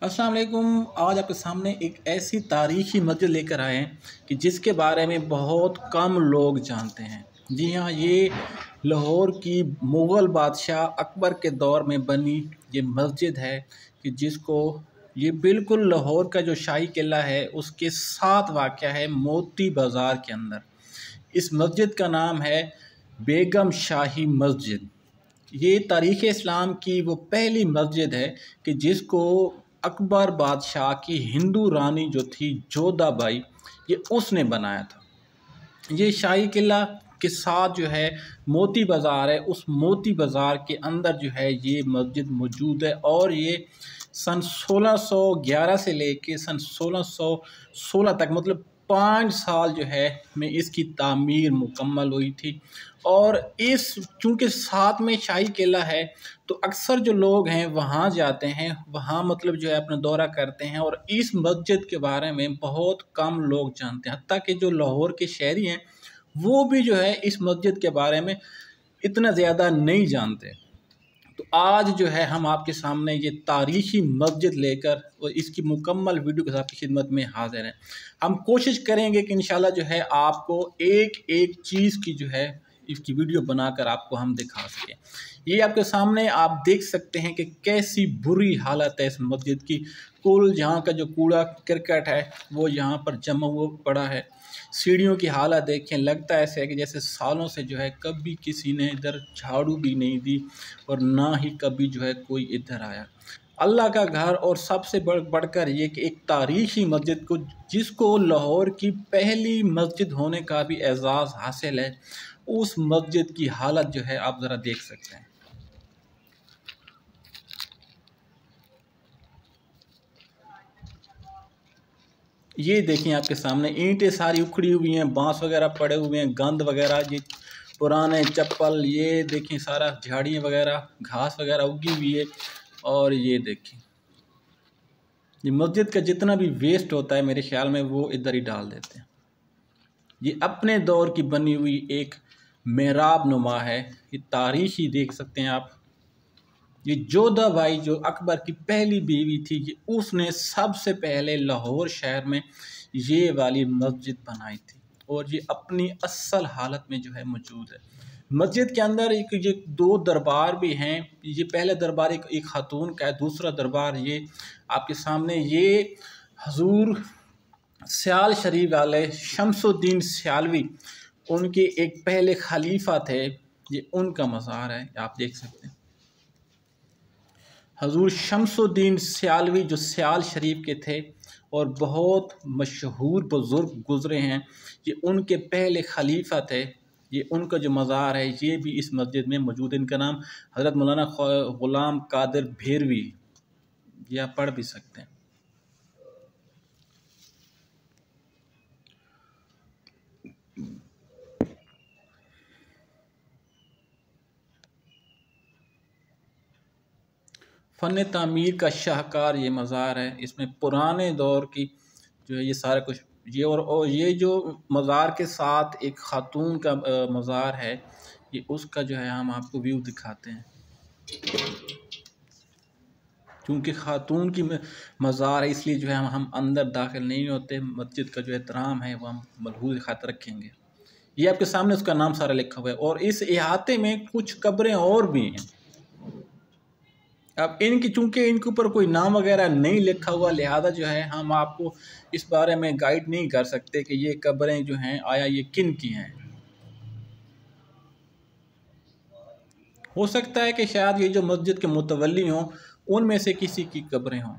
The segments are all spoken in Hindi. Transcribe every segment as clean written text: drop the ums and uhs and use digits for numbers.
अस्सलाम वालेकुम। आज आपके सामने एक ऐसी तारीख़ी मस्जिद लेकर आए हैं कि जिसके बारे में बहुत कम लोग जानते हैं। जी हाँ, ये लाहौर की मुग़ल बादशाह अकबर के दौर में बनी ये मस्जिद है कि जिसको ये बिल्कुल लाहौर का जो शाही किला है उसके साथ वाक़या है, मोती बाज़ार के अंदर। इस मस्जिद का नाम है बेगम शाही मस्जिद। ये तारीख़ इस्लाम की वो पहली मस्जिद है कि जिसको अकबर बादशाह की हिंदू रानी जो थी जोधाबाई, ये उसने बनाया था। ये शाही किला के साथ जो है मोती बाज़ार है, उस मोती बाज़ार के अंदर जो है ये मस्जिद मौजूद है और ये सन 1611 से लेके सन 1616 तक मतलब 5 साल जो है में इसकी तामीर मुकम्मल हुई थी। और इस चूँकि साथ में शाही किला है तो अक्सर जो लोग हैं वहाँ जाते हैं, वहाँ मतलब जो है अपना दौरा करते हैं और इस मस्जिद के बारे में बहुत कम लोग जानते हैं। हत्ता कि जो लाहौर के शहरी हैं वो भी जो है इस मस्जिद के बारे में इतना ज़्यादा नहीं जानते। तो आज जो है हम आपके सामने ये तारीख़ी मस्जिद लेकर और इसकी मुकम्मल वीडियो के साथ आपकी खिदमत में हाज़िर हैं। हम कोशिश करेंगे कि इंशाल्लाह जो है आपको एक-एक चीज़ की जो है इसकी वीडियो बनाकर आपको हम दिखा सकें। ये आपके सामने आप देख सकते हैं कि कैसी बुरी हालत है इस मस्जिद की। कुल यहाँ का जो कूड़ा करकट है वो यहाँ पर जमा हुआ पड़ा है। सीढ़ियों की हालत देखें, लगता ऐसे है कि जैसे सालों से जो है कभी किसी ने इधर झाड़ू भी नहीं दी और ना ही कभी जो है कोई इधर आया। अल्लाह का घर और सबसे बढ़कर ये कि एक तारीख़ी मस्जिद को जिसको लाहौर की पहली मस्जिद होने का भी एज़ाज़ हासिल है, उस मस्जिद की हालत जो है आप ज़रा देख सकते हैं। ये देखिए आपके सामने ईंटें सारी उखड़ी हुई हैं, बांस वगैरह पड़े हुए हैं, गंद वगैरह, ये पुराने चप्पल, ये देखिए सारा झाड़ियाँ वगैरह, घास वगैरह उगी हुई है। और ये देखिए ये मस्जिद का जितना भी वेस्ट होता है मेरे ख्याल में वो इधर ही डाल देते हैं। ये अपने दौर की बनी हुई एक मेहराब नुमा है। ये तारीख़ ही देख सकते हैं आप। ये जोधाबाई जो अकबर की पहली बीवी थी, ये उसने सबसे पहले लाहौर शहर में ये वाली मस्जिद बनाई थी और ये अपनी असल हालत में जो है मौजूद है। मस्जिद के अंदर एक ये 2 दरबार भी हैं। ये पहला दरबार एक खातून का है, दूसरा दरबार ये आपके सामने ये हजूर सियाल शरीफ वाले शमसुद्दीन सियालवी, उनके एक पहले खलीफा थे, ये उनका मज़ार है, आप देख सकते हैं। हजूर शमसुद्दीन सियालवी जो सियाल शरीफ के थे और बहुत मशहूर बुज़ुर्ग गुज़रे हैं, ये उनके पहले खलीफा थे। ये उनका जो मज़ार है ये भी इस मस्जिद में मौजूद है। इनका नाम हज़रत मौलाना ग़ुलाम कादिर भेरवी, ये आप पढ़ भी सकते हैं। फ़न तामीर का शाहकार ये मज़ार है। इसमें पुराने दौर की जो है ये सारा कुछ ये और ये जो मज़ार के साथ एक ख़ातून का मज़ार है, ये उसका जो है हम आपको व्यू दिखाते हैं। क्योंकि ख़ातून की मज़ार है इसलिए जो है हम अंदर दाखिल नहीं होते। मस्जिद का जो एहतराम है वो हम मलहूज़ ख़ातिर रखेंगे। ये आपके सामने उसका नाम सारा लिखा हुआ है और इस इहाते में कुछ कब्रें और भी हैं। अब इनकी चूँकि इनके ऊपर कोई नाम वगैरह नहीं लिखा हुआ, लिहाजा जो है हम आपको इस बारे में गाइड नहीं कर सकते कि ये कब्रें जो हैं आया ये किन की हैं। हो सकता है कि शायद ये जो मस्जिद के मुतवल्ली हों उनमें से किसी की कब्रें हों।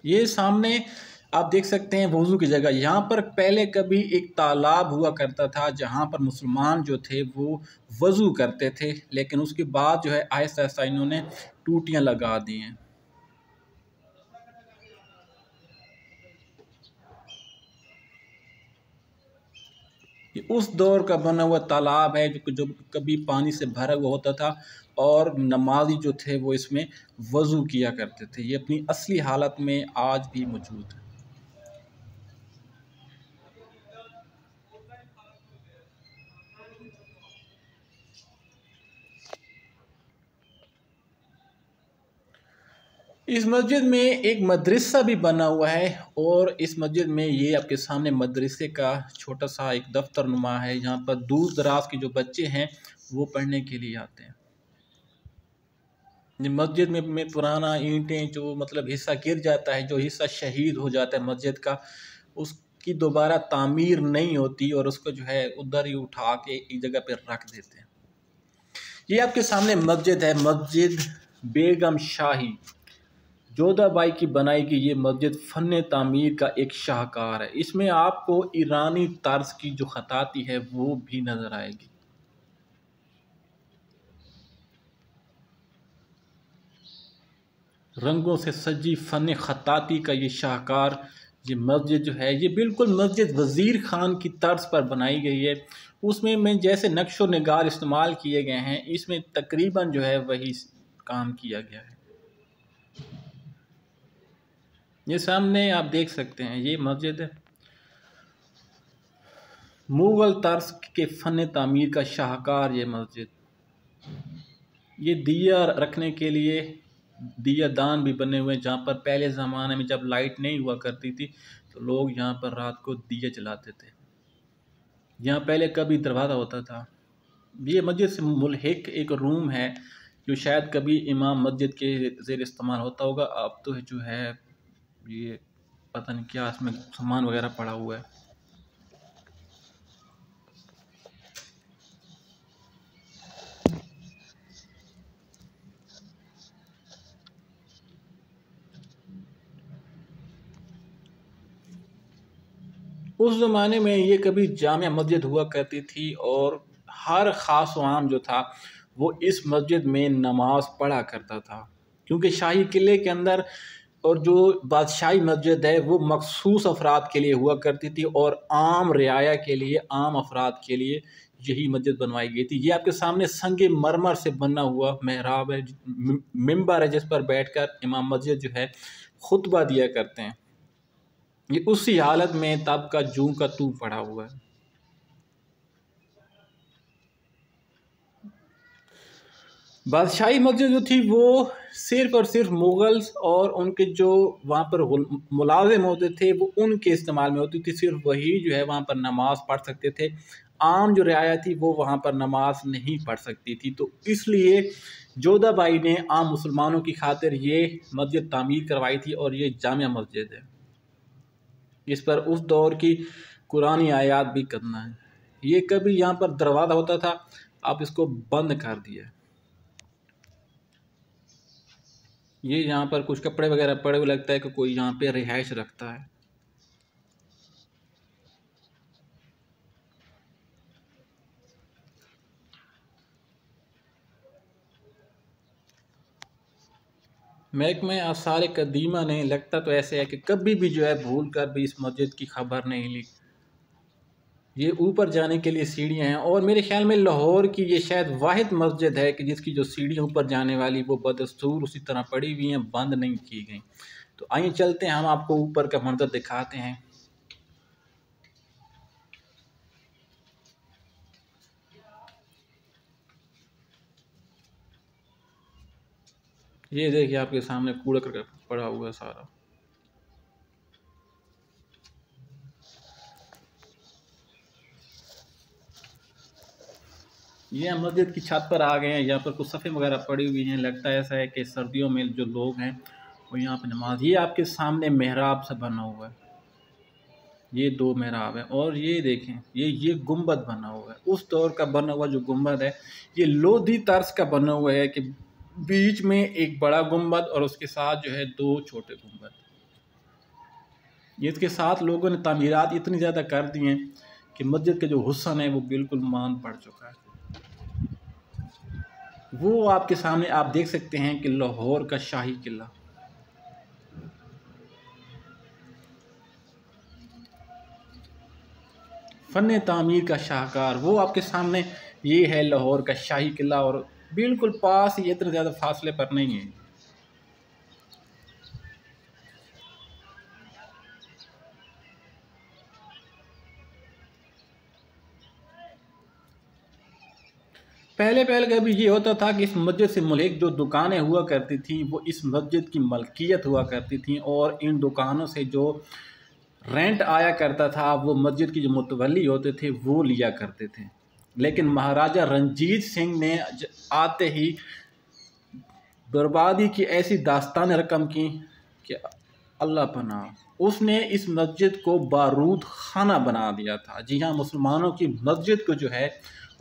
ये सामने आप देख सकते हैं वज़ू की जगह। यहाँ पर पहले कभी एक तालाब हुआ करता था जहाँ पर मुसलमान जो थे वो वज़ू करते थे, लेकिन उसके बाद जो है आहिस्ता-आहिस्ता इन्होंने टूटियाँ लगा दी हैं। ये उस दौर का बना हुआ तालाब है जो कभी पानी से भरा हुआ होता था और नमाज़ी जो थे वो इसमें वज़ू किया करते थे। ये अपनी असली हालत में आज भी मौजूद है। इस मस्जिद में एक मदरसा भी बना हुआ है और इस मस्जिद में ये आपके सामने मदरसे का छोटा सा एक दफ्तर नुमा है। यहाँ पर दूर दराज के जो बच्चे हैं वो पढ़ने के लिए आते हैं। मस्जिद में पुराना ईंटें जो मतलब हिस्सा गिर जाता है, जो हिस्सा शहीद हो जाता है मस्जिद का, उसकी दोबारा तामीर नहीं होती और उसको जो है उधर ही उठा के एक जगह पर रख देते हैं। ये आपके सामने मस्जिद है, मस्जिद बेगम शाही जोधाबाई की बनाई गई। ये मस्जिद फ़न तामीर का एक शाहकार है। इसमें आपको ईरानी तर्ज की जो खताती है वो भी नज़र आएगी। रंगों से सजी फ़न खताती का ये शाहकार, ये मस्जिद जो है ये बिल्कुल मस्जिद वज़ीर ख़ान की तर्ज पर बनाई गई है। उसमें में जैसे नक्श व निगार इस्तेमाल किए गए हैं, इसमें तकरीबन जो है वही काम किया गया है। ये सामने आप देख सकते हैं, ये मस्जिद है। मुग़ल तर्ज के फ़न तामीर का शाहकार ये मस्जिद। ये दिया रखने के लिए दिया दान भी बने हुए हैं, जहाँ पर पहले ज़माने में जब लाइट नहीं हुआ करती थी तो लोग यहाँ पर रात को दिए जलाते थे। यहाँ पहले कभी दरवाज़ा होता था। ये मस्जिद से मुल्हिक एक रूम है जो शायद कभी इमाम मस्जिद के ज़ेर इस्तेमाल होता होगा। अब तो जो है ये पता नहीं क्या इसमें सामान वगैरह पड़ा हुआ है। उस ज़माने में ये कभी जामिया मस्जिद हुआ करती थी और हर ख़ास व आम जो था वो इस मस्जिद में नमाज़ पढ़ा करता था, क्योंकि शाही किले के अंदर और जो बादशाही मस्जिद है वो मखसूस अफराद के लिए हुआ करती थी और आम रियाया के लिए, आम अफराद के लिए यही मस्जिद बनवाई गई थी। ये आपके सामने संगे मरमर से बना हुआ मेहराब है, मिंबर है, जिस पर बैठकर इमाम मस्जिद जो है खुतबा दिया करते हैं। ये उसी हालत में तब का जूं का तू पड़ा हुआ है। बादशाही मस्जिद जो थी वो सिर्फ और सिर्फ मुगल्स और उनके जो वहाँ पर मुलाजिम होते थे वो उनके इस्तेमाल में होती थी। सिर्फ वही जो है वहाँ पर नमाज पढ़ सकते थे। आम जो रियाया थी वो वहाँ पर नमाज नहीं पढ़ सकती थी। तो इसलिए जोधाबाई ने आम मुसलमानों की खातिर ये मस्जिद तामीर करवाई थी और ये जामिया मस्जिद है। इस पर उस दौर की कुरानी आयात भी करना है। ये कभी यहाँ पर दरवाज़ा होता था, आप इसको बंद कर दिया। ये यहाँ पर कुछ कपड़े वगैरह पड़े हुए, लगता है कि कोई यहाँ पे रिहाइश रखता है। महकमे आसार कदीमा ने, लगता तो ऐसे है कि कभी भी जो है भूल कर भी इस मस्जिद की खबर नहीं ली। ये ऊपर जाने के लिए सीढ़ियाँ हैं और मेरे ख्याल में लाहौर की ये शायद वाहिद मस्जिद है कि जिसकी जो सीढ़ियाँ ऊपर जाने वाली वो बदस्तूर उसी तरह पड़ी हुई हैं, बंद नहीं की गई। तो आइए चलते हैं, हम आपको ऊपर का मंजर दिखाते हैं। ये देखिए आपके सामने कूड़ा करकट पड़ा हुआ है सारा। ये हम मस्जिद की छत पर आ गए हैं। यहाँ पर कुछ सफ़े वगैरह पड़ी हुई हैं। लगता है ऐसा है कि सर्दियों में जो लोग हैं वो यहाँ पे नमाज, ये आपके सामने मेहराब से बना हुआ है। ये दो मेहराब है और ये देखें ये गुंबद बना हुआ है। उस दौर का बना हुआ जो गुंबद है ये लोधी तर्ज का बना हुआ है कि बीच में एक बड़ा गुंबद और उसके साथ जो है दो छोटे गुंबद। इसके साथ लोगों ने तामीरात इतनी ज़्यादा कर दी हैं कि मस्जिद का जो हुस्न है वो बिल्कुल मान पड़ चुका है। वो आपके सामने आप देख सकते हैं कि लाहौर का शाही किला, फ़न तामीर का शाहकार, वो आपके सामने ये है लाहौर का शाही किला और बिल्कुल पास ही, इतने ज़्यादा फासले पर नहीं है। पहले पहले कभी ये होता था कि इस मस्जिद से मुल्हिक जो दुकानें हुआ करती थी वो इस मस्जिद की मलकियत हुआ करती थी, और इन दुकानों से जो रेंट आया करता था वो मस्जिद की जो मुतवल्ली होते थे वो लिया करते थे। लेकिन महाराजा रंजीत सिंह ने आते ही बर्बादी की ऐसी दास्तान रकम की कि अल्लाह पनाह, उसने इस मस्जिद को बारूद खाना बना दिया था। जी हाँ, मुसलमानों की मस्जिद को जो है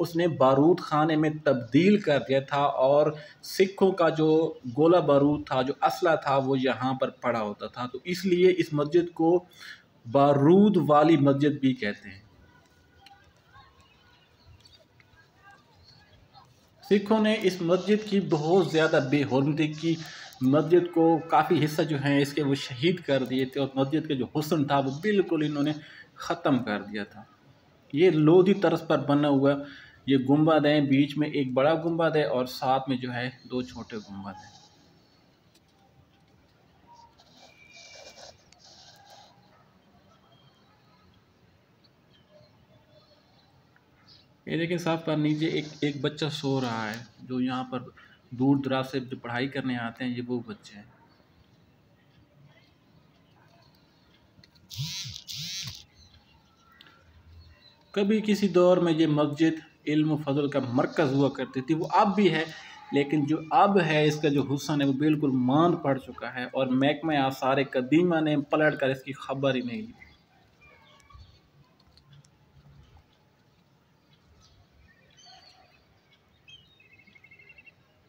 उसने बारूद खाने में तब्दील कर दिया था, और सिखों का जो गोला बारूद था, जो असला था, वो यहाँ पर पड़ा होता था। तो इसलिए इस मस्जिद को बारूद वाली मस्जिद भी कहते हैं। सिखों ने इस मस्जिद की बहुत ज़्यादा बेहुरमती की, मस्जिद को काफ़ी हिस्सा जो है इसके वो शहीद कर दिए थे, और मस्जिद के जो हुस्न था वो बिल्कुल इन्होंने ख़त्म कर दिया था। ये लोधी तर्ज पर बना हुआ ये गुंबद है, बीच में एक बड़ा गुंबद है और साथ में जो है 2 छोटे गुंबद हैं। ये देखिए साफ पर नीचे एक बच्चा सो रहा है, जो यहाँ पर दूर दराज से जो पढ़ाई करने आते हैं ये वो बच्चे हैं। कभी किसी दौर में ये मस्जिद इल्म फजल का मरकज़ हुआ करती थी, वो अब भी है, लेकिन जो अब है इसका जो हुस्न है वो बिल्कुल मांद पड़ चुका है, और महकमा आसार कदीमा ने पलट कर इसकी खबर ही नहीं ली।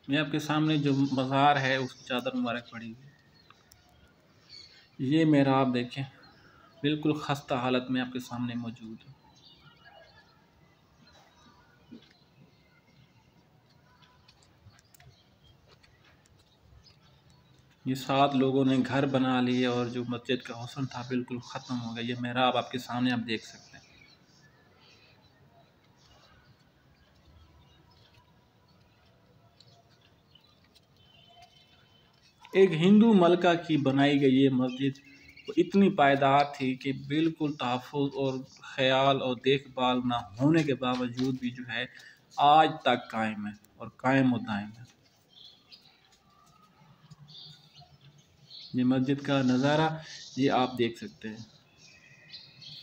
ये आपके सामने जो मज़ार है उसकी चादर मुबारक पड़ी हुई है। ये मेहराब देखें, बिल्कुल खस्ता हालत में आपके सामने मौजूद है। ये 7 लोगों ने घर बना लिए, और जो मस्जिद का हुस्न था बिल्कुल ख़त्म हो गया। ये मेहराब आपके सामने आप देख सकते हैं। एक हिंदू मलका की बनाई गई ये मस्जिद वो इतनी पायदार थी कि बिल्कुल तहफ़्फ़ुज़ और ख़याल और देखभाल ना होने के बावजूद भी जो है आज तक कायम है, और कायम व दायम है। ये मस्जिद का नज़ारा ये आप देख सकते हैं।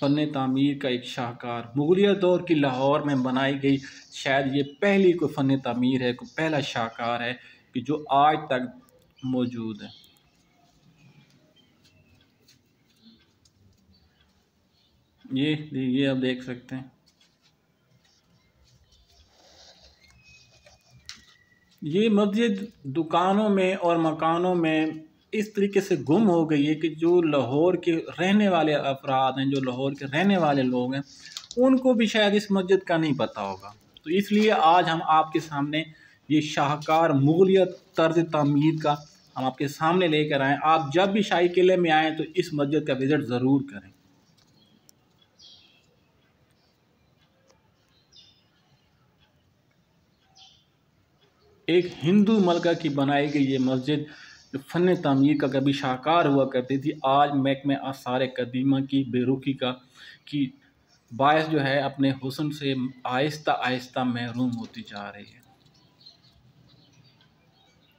फ़न तामीर का एक शाहकार, मुग़लिया दौर की लाहौर में बनाई गई शायद ये पहली कोई फ़न तामीर है, कोई पहला शाहकार है कि जो आज तक मौजूद है। ये आप देख सकते हैं। ये मस्जिद दुकानों में और मकानों में इस तरीके से गुम हो गई है कि जो लाहौर के रहने वाले अफराद हैं, जो लाहौर के रहने वाले लोग हैं, उनको भी शायद इस मस्जिद का नहीं पता होगा। तो इसलिए आज हम आपके सामने ये शाहकार मुग़लिया तर्ज तामीर का हम आपके सामने लेकर आएँ। आप जब भी शाही किले में आएँ तो इस मस्जिद का विज़िट ज़रूर करें। एक हिंदू मलका की बनाई गई ये मस्जिद जो फ़न तामीर का कभी शाहकार हुआ करती थी, आज महकमे आसार कदीमा की बेरुखी का की बायस जो है अपने हुस्न से आहिस्ता आहिस्ता महरूम होती जा रही है।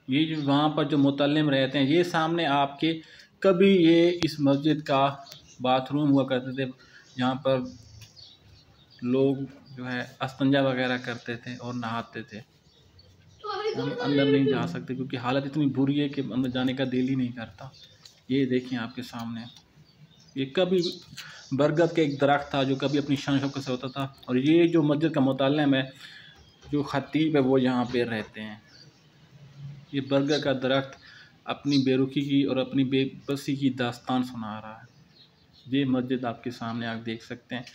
ये जो वहाँ पर जो मुतल्लिम रहते हैं, ये सामने आपके कभी ये इस मस्जिद का बाथरूम हुआ करते थे, जहाँ पर लोग जो है अस्तंजा वगैरह करते थे और नहाते थे। हम अंदर नहीं जा सकते क्योंकि हालत इतनी बुरी है कि अंदर जाने का दिल ही नहीं करता। ये देखें आपके सामने, ये कभी बरगद का एक दरख्त था जो कभी अपनी शान शौकत से होता था, और ये जो मस्जिद का मुतल्लिम है, जो खतीब है, वो यहाँ पे रहते हैं। ये बरगद का दरख्त अपनी बेरुखी की और अपनी बेबसी की दास्तान सुना रहा है। ये मस्जिद आपके सामने आप देख सकते हैं,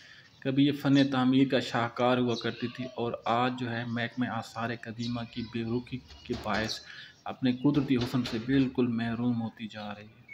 कभी ये फ़न तामीर का शाहकार हुआ करती थी, और आज जो है महकमे आसार कदीमा की बेरुखी के बायस अपने कुदरती हुस्न से बिल्कुल महरूम होती जा रही है।